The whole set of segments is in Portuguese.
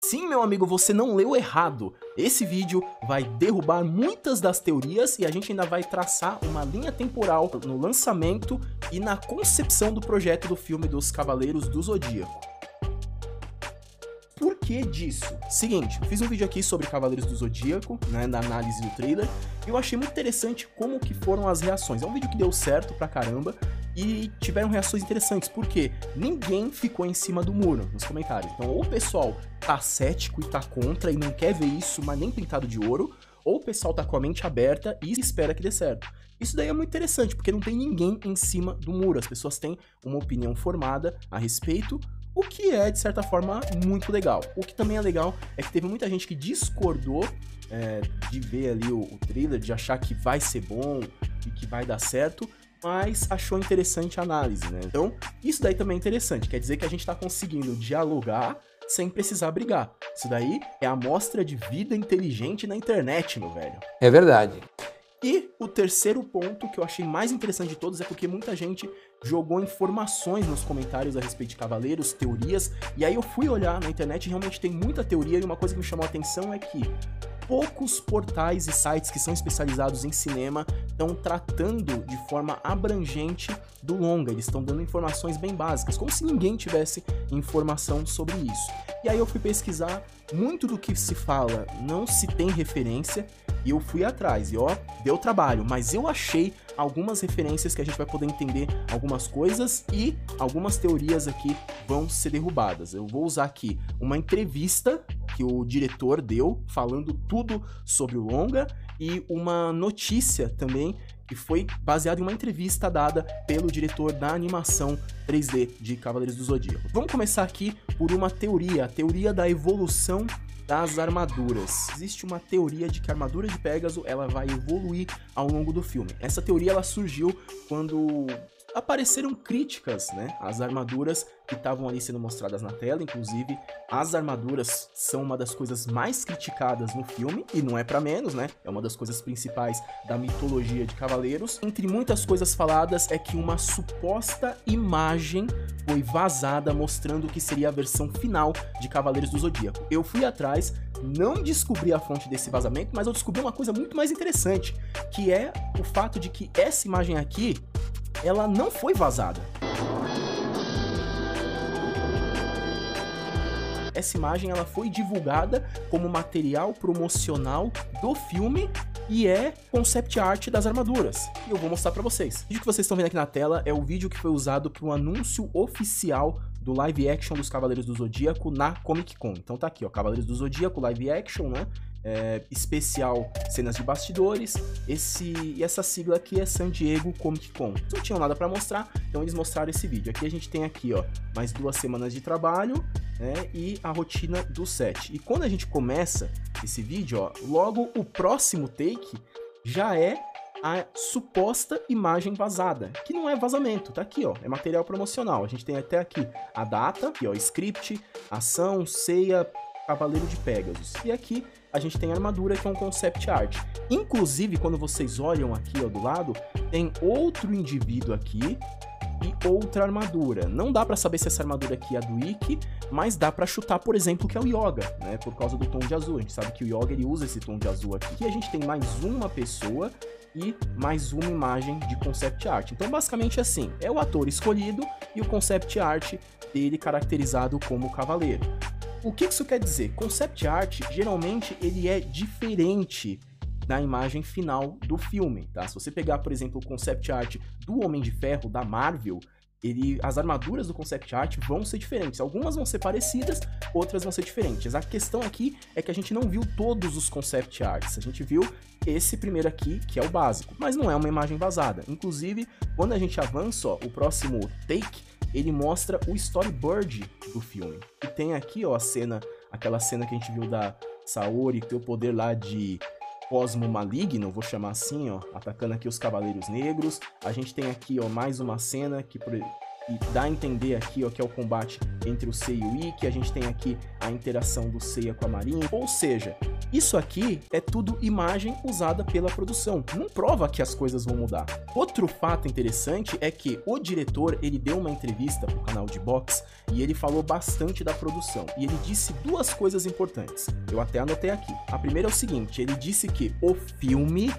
Sim, meu amigo, você não leu errado. Esse vídeo vai derrubar muitas das teorias e a gente ainda vai traçar uma linha temporal no lançamento e na concepção do projeto do filme dos Cavaleiros do Zodíaco. Por que disso? Seguinte, eu fiz um vídeo aqui sobre Cavaleiros do Zodíaco, né, na análise do trailer, e eu achei muito interessante como que foram as reações. É um vídeo que deu certo pra caramba e tiveram reações interessantes, porque ninguém ficou em cima do muro nos comentários. Então, ou o pessoal tá cético e tá contra e não quer ver isso, mas nem pintado de ouro, ou o pessoal tá com a mente aberta e espera que dê certo. Isso daí é muito interessante, porque não tem ninguém em cima do muro. As pessoas têm uma opinião formada a respeito, o que é, de certa forma, muito legal. O que também é legal é que teve muita gente que discordou de ver ali o trailer, de achar que vai ser bom e que vai dar certo, mas achou interessante a análise, né? Então, isso daí também é interessante. Quer dizer que a gente tá conseguindo dialogar sem precisar brigar. Isso daí é a amostra de vida inteligente na internet, meu velho. É verdade. E o terceiro ponto que eu achei mais interessante de todos é porque muita gente jogou informações nos comentários a respeito de Cavaleiros, teorias, e aí eu fui olhar na internet e realmente tem muita teoria, e uma coisa que me chamou a atenção é que poucos portais e sites que são especializados em cinema estão tratando de forma abrangente do longa, eles estão dando informações bem básicas, como se ninguém tivesse informação sobre isso. E aí eu fui pesquisar, muito do que se fala não se tem referência, e eu fui atrás, e ó, deu trabalho, mas eu achei algumas referências que a gente vai poder entender algumas coisas e algumas teorias aqui vão ser derrubadas. Eu vou usar aqui uma entrevista que o diretor deu falando tudo sobre o longa e uma notícia também que foi baseada em uma entrevista dada pelo diretor da animação 3D de Cavaleiros do Zodíaco. Vamos começar aqui por uma teoria, a teoria da evolução das armaduras. Existe uma teoria de que a armadura de Pégaso ela vai evoluir ao longo do filme. Essa teoria ela surgiu quando apareceram críticas, né, às armaduras que estavam ali sendo mostradas na tela. Inclusive, as armaduras são uma das coisas mais criticadas no filme, e não é pra menos, né? É uma das coisas principais da mitologia de Cavaleiros. Entre muitas coisas faladas é que uma suposta imagem foi vazada mostrando o que seria a versão final de Cavaleiros do Zodíaco. Eu fui atrás, não descobri a fonte desse vazamento, mas eu descobri uma coisa muito mais interessante, que é o fato de que essa imagem aqui ela não foi vazada. Essa imagem ela foi divulgada como material promocional do filme e é concept art das armaduras. E eu vou mostrar pra vocês. O vídeo que vocês estão vendo aqui na tela é o vídeo que foi usado para o anúncio oficial do live action dos Cavaleiros do Zodíaco na Comic Con. Então tá aqui, ó, Cavaleiros do Zodíaco live action, né? Especial cenas de bastidores, e essa sigla aqui é San Diego Comic Con. Não tinham nada para mostrar, então eles mostraram esse vídeo. Aqui a gente tem aqui, ó, mais 2 semanas de trabalho, né, e a rotina do set. E quando a gente começa esse vídeo, ó, logo o próximo take já é a suposta imagem vazada, que não é vazamento, tá aqui, ó, é material promocional. A gente tem até aqui a data, aqui, ó, script, ação, ceia, Cavaleiro de Pégasus. E aqui a gente tem a armadura, que é um concept art. Inclusive, quando vocês olham aqui, ó, do lado, tem outro indivíduo aqui e outra armadura. Não dá pra saber se essa armadura aqui é a do Ikki, mas dá pra chutar, por exemplo, que é o Yoga, né? Por causa do tom de azul. A gente sabe que o Yoga ele usa esse tom de azul aqui. E a gente tem mais uma pessoa e mais uma imagem de concept art. Então, basicamente assim, é o ator escolhido e o concept art dele caracterizado como cavaleiro. O que isso quer dizer? Concept art, geralmente, ele é diferente da imagem final do filme, tá? Se você pegar, por exemplo, o concept art do Homem de Ferro, da Marvel, as armaduras do concept art vão ser diferentes. Algumas vão ser parecidas, outras vão ser diferentes. A questão aqui é que a gente não viu todos os concept arts. A gente viu esse primeiro aqui, que é o básico, mas não é uma imagem vazada. Inclusive, quando a gente avança, ó, o próximo take, ele mostra o storyboard do filme. E tem aqui, ó, aquela cena que a gente viu da Saori, que tem o poder lá de Cosmo Maligno, vou chamar assim, ó, atacando aqui os Cavaleiros Negros. A gente tem aqui, ó, mais uma cena que e dá a entender aqui, ó, que é o combate entre o Seiya e o Ikki, a gente tem aqui a interação do Seiya com a Marin, ou seja, isso aqui é tudo imagem usada pela produção, não prova que as coisas vão mudar. Outro fato interessante é que o diretor, ele deu uma entrevista pro canal de boxe e ele falou bastante da produção, e ele disse duas coisas importantes, eu até anotei aqui. A primeira é o seguinte, ele disse que o filme,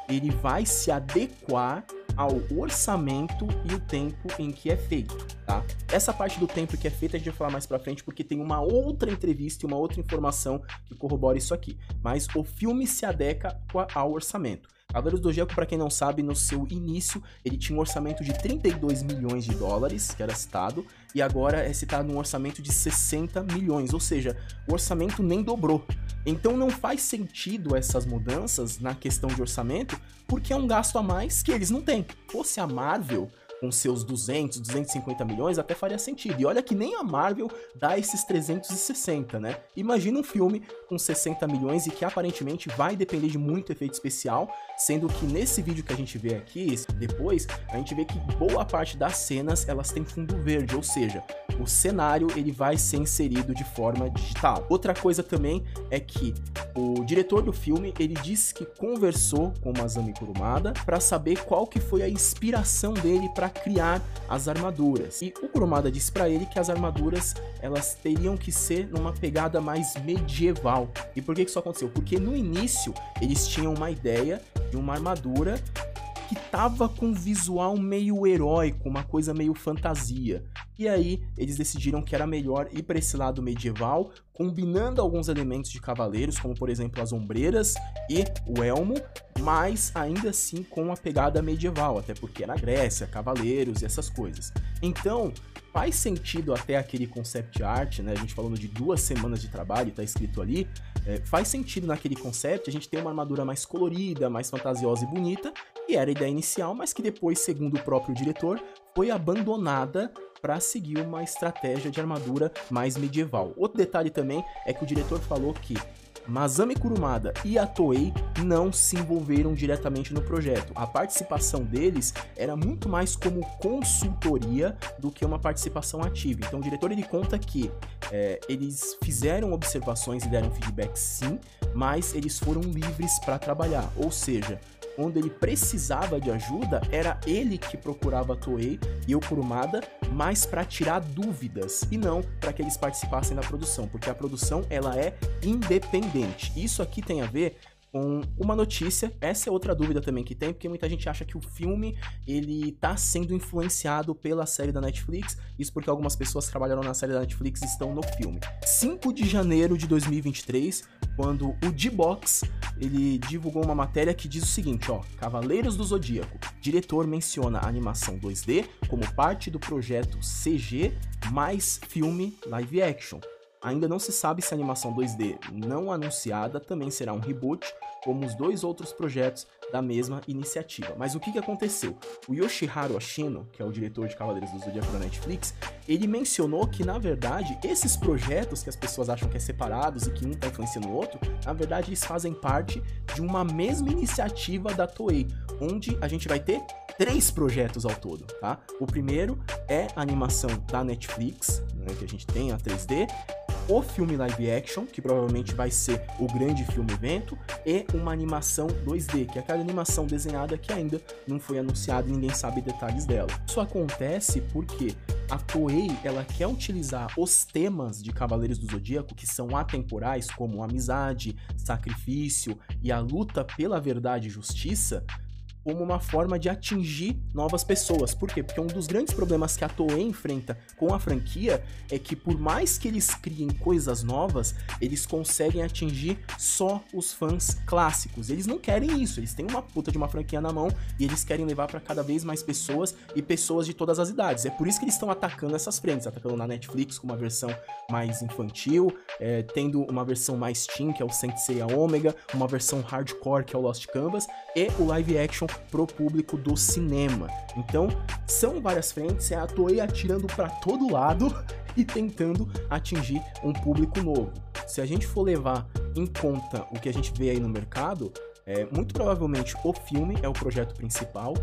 ele vai se adequar ao orçamento e o tempo em que é feito, tá? Essa parte do tempo que é feito a gente vai falar mais pra frente porque tem uma outra entrevista e uma outra informação que corrobora isso aqui. Mas o filme se adequa ao orçamento. Cavaleiros do Zodíaco, para quem não sabe, no seu início, ele tinha um orçamento de 32 milhões de dólares, que era citado, e agora é citado um orçamento de 60 milhões, ou seja, o orçamento nem dobrou. Então não faz sentido essas mudanças na questão de orçamento, porque é um gasto a mais que eles não têm. Fosse a Marvel, com seus 200, 250 milhões, até faria sentido. E olha que nem a Marvel dá esses 360, né? Imagina um filme com 60 milhões e que aparentemente vai depender de muito efeito especial, sendo que nesse vídeo que a gente vê aqui, depois, a gente vê que boa parte das cenas, elas têm fundo verde, ou seja, o cenário ele vai ser inserido de forma digital. Outra coisa também é que o diretor do filme, ele disse que conversou com o Masami Kurumada para saber qual que foi a inspiração dele para criar as armaduras. E o Kurumada disse para ele que as armaduras, elas teriam que ser numa pegada mais medieval. E por que isso aconteceu? Porque no início, eles tinham uma ideia de uma armadura que tava com um visual meio heróico, uma coisa meio fantasia. E aí, eles decidiram que era melhor ir para esse lado medieval, combinando alguns elementos de cavaleiros, como por exemplo as ombreiras e o elmo, mas ainda assim com a pegada medieval, até porque era Grécia, cavaleiros e essas coisas. Então, faz sentido até aquele concept art, né? A gente falando de 2 semanas de trabalho, tá escrito ali, faz sentido naquele concept a gente ter uma armadura mais colorida, mais fantasiosa e bonita, que era a ideia inicial, mas que depois, segundo o próprio diretor, foi abandonada para seguir uma estratégia de armadura mais medieval. Outro detalhe também é que o diretor falou que Masami Kurumada e a Toei não se envolveram diretamente no projeto. A participação deles era muito mais como consultoria do que uma participação ativa. Então o diretor ele conta que eles fizeram observações e deram feedback sim, mas eles foram livres para trabalhar. Ou seja, quando ele precisava de ajuda, era ele que procurava a Toei e o Kurumada, mais para tirar dúvidas e não para que eles participassem da produção, porque a produção ela é independente. Isso aqui tem a ver com uma notícia, essa é outra dúvida também que tem, porque muita gente acha que o filme ele tá sendo influenciado pela série da Netflix, isso porque algumas pessoas que trabalharam na série da Netflix estão no filme. 5 de janeiro de 2023, quando o D-Box, ele divulgou uma matéria que diz o seguinte, ó, Cavaleiros do Zodíaco, diretor menciona a animação 2D como parte do projeto CG mais filme live action. Ainda não se sabe se a animação 2D não anunciada também será um reboot, como os 2 outros projetos da mesma iniciativa. Mas o que aconteceu? O Yoshiharu Ashino, que é o diretor de Cavaleiros do Zodíaco da Netflix, ele mencionou que, na verdade, esses projetos que as pessoas acham que é separados e que um está influenciando o outro, na verdade, eles fazem parte de uma mesma iniciativa da Toei, onde a gente vai ter 3 projetos ao todo, tá? O primeiro é a animação da Netflix, né, que a gente tem a 3D, o filme live action, que provavelmente vai ser o grande filme evento, e uma animação 2D, que é aquela animação desenhada que ainda não foi anunciada e ninguém sabe detalhes dela. Isso acontece porque a Toei, ela quer utilizar os temas de Cavaleiros do Zodíaco, que são atemporais, como amizade, sacrifício e a luta pela verdade e justiça, como uma forma de atingir novas pessoas. Por quê? Porque um dos grandes problemas que a Toei enfrenta com a franquia é que por mais que eles criem coisas novas, eles conseguem atingir só os fãs clássicos. Eles não querem isso, eles têm uma puta de uma franquia na mão e eles querem levar para cada vez mais pessoas e pessoas de todas as idades. É por isso que eles estão atacando essas frentes, atacando na Netflix com uma versão mais infantil, tendo uma versão mais teen, que é o Saint Seiya Omega, uma versão hardcore, que é o Lost Canvas, e o live action pro público do cinema. Então, são várias frentes, é a Toei atirando para todo lado e tentando atingir um público novo. Se a gente for levar em conta o que a gente vê aí no mercado, Muito provavelmente o filme é o projeto principal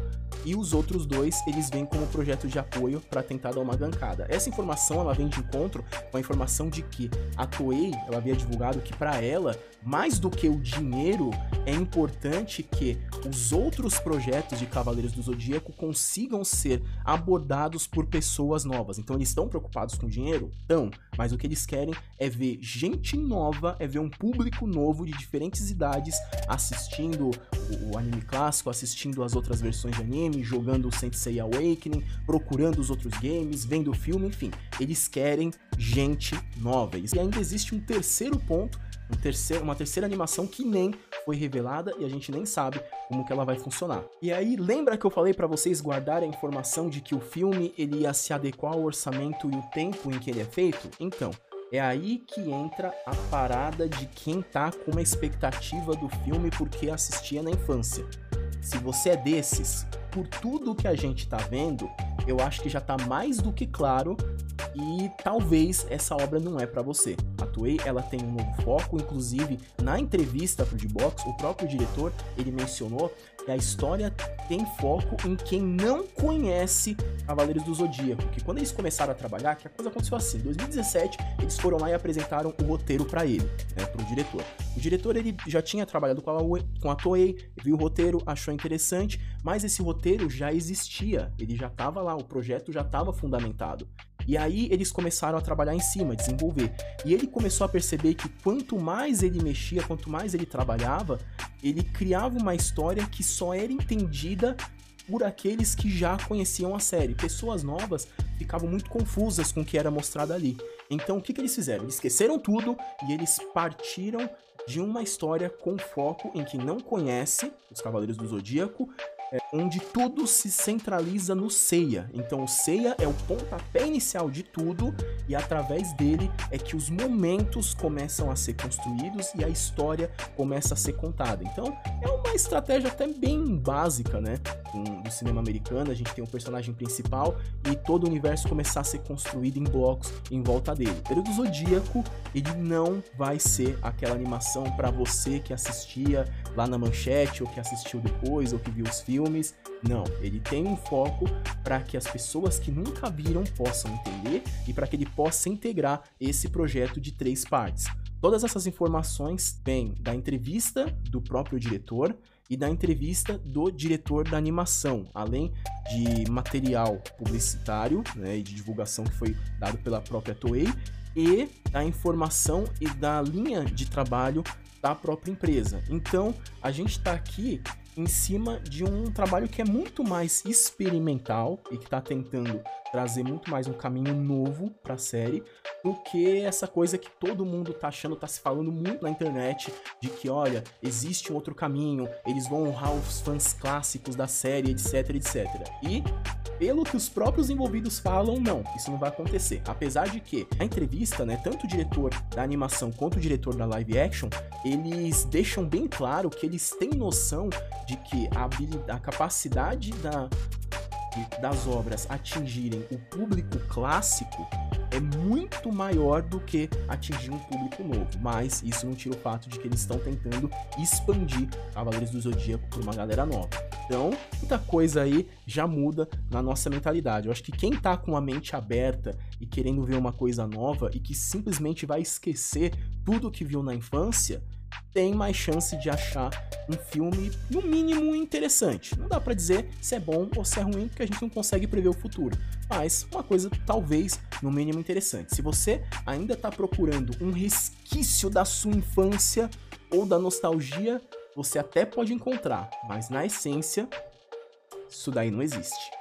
e os outros dois eles vêm como projeto de apoio para tentar dar uma gancada. Essa informação ela vem de encontro com a informação de que a Toei ela havia divulgado que para ela, mais do que o dinheiro, é importante que os outros projetos de Cavaleiros do Zodíaco consigam ser abordados por pessoas novas. Então eles estão preocupados com dinheiro? Estão, mas o que eles querem é ver gente nova, é ver um público novo de diferentes idades assistindo o anime clássico, assistindo as outras versões de anime, jogando o Sensei Awakening, procurando os outros games, vendo o filme, enfim. Eles querem gente nova. E ainda existe um terceiro ponto, uma terceira animação que nem foi revelada e a gente nem sabe como que ela vai funcionar. E aí, lembra que eu falei pra vocês guardarem a informação de que o filme ele ia se adequar ao orçamento e o tempo em que ele é feito? Então, é aí que entra a parada de quem tá com uma expectativa do filme porque assistia na infância. Se você é desses, por tudo que a gente tá vendo, eu acho que já tá mais do que claro e talvez essa obra não é pra você. A Toei, ela tem um novo foco, inclusive na entrevista pro D-Box, o próprio diretor, ele mencionou que a história tem foco em quem não conhece Cavaleiros do Zodíaco, que quando eles começaram a trabalhar, que a coisa aconteceu assim, em 2017, eles foram lá e apresentaram o roteiro pra ele, né, pro diretor. O diretor, ele já tinha trabalhado com a Toei, viu o roteiro, achou interessante, mas esse roteiro já existia, ele já tava lá, o projeto já tava fundamentado. E aí eles começaram a trabalhar em cima, desenvolver. E ele começou a perceber que quanto mais ele mexia, quanto mais ele trabalhava, ele criava uma história que só era entendida por aqueles que já conheciam a série. Pessoas novas ficavam muito confusas com o que era mostrado ali. Então o que eles fizeram? Eles esqueceram tudo e eles partiram de uma história com foco em quem não conhece os Cavaleiros do Zodíaco, onde tudo se centraliza no Seiya. Então o Seiya é o pontapé inicial de tudo e através dele é que os momentos começam a ser construídos e a história começa a ser contada. Então é uma estratégia até bem básica, né, do cinema americano. A gente tem um personagem principal e todo o universo começar a ser construído em blocos em volta dele. O Cavaleiro do Zodíaco, ele não vai ser aquela animação para você que assistia lá na Manchete ou que assistiu depois ou que viu os filmes. Não, ele tem um foco para que as pessoas que nunca viram possam entender e para que ele possa integrar esse projeto de 3 partes. Todas essas informações vêm da entrevista do próprio diretor e da entrevista do diretor da animação, além de material publicitário, né, e de divulgação que foi dado pela própria Toei e da informação e da linha de trabalho da própria empresa. Então, a gente está aqui em cima de um trabalho que é muito mais experimental e que está tentando trazer muito mais um caminho novo para a série do que essa coisa que todo mundo tá achando, tá se falando muito na internet de que, olha, existe um outro caminho, eles vão honrar os fãs clássicos da série, etc, etc. E pelo que os próprios envolvidos falam, não, isso não vai acontecer. Apesar de que, na entrevista, né, tanto o diretor da animação quanto o diretor da live action, eles deixam bem claro que eles têm noção de que a capacidade das obras atingirem o público clássico é muito maior do que atingir um público novo, mas isso não tira o fato de que eles estão tentando expandir Cavaleiros do Zodíaco por uma galera nova. Então, muita coisa aí já muda na nossa mentalidade. Eu acho que quem tá com a mente aberta e querendo ver uma coisa nova e que simplesmente vai esquecer tudo que viu na infância, tem mais chance de achar um filme, no mínimo, interessante. Não dá pra dizer se é bom ou se é ruim, porque a gente não consegue prever o futuro. Mas uma coisa, talvez, no mínimo, interessante. Se você ainda tá procurando um resquício da sua infância ou da nostalgia, você até pode encontrar, mas na essência, isso daí não existe.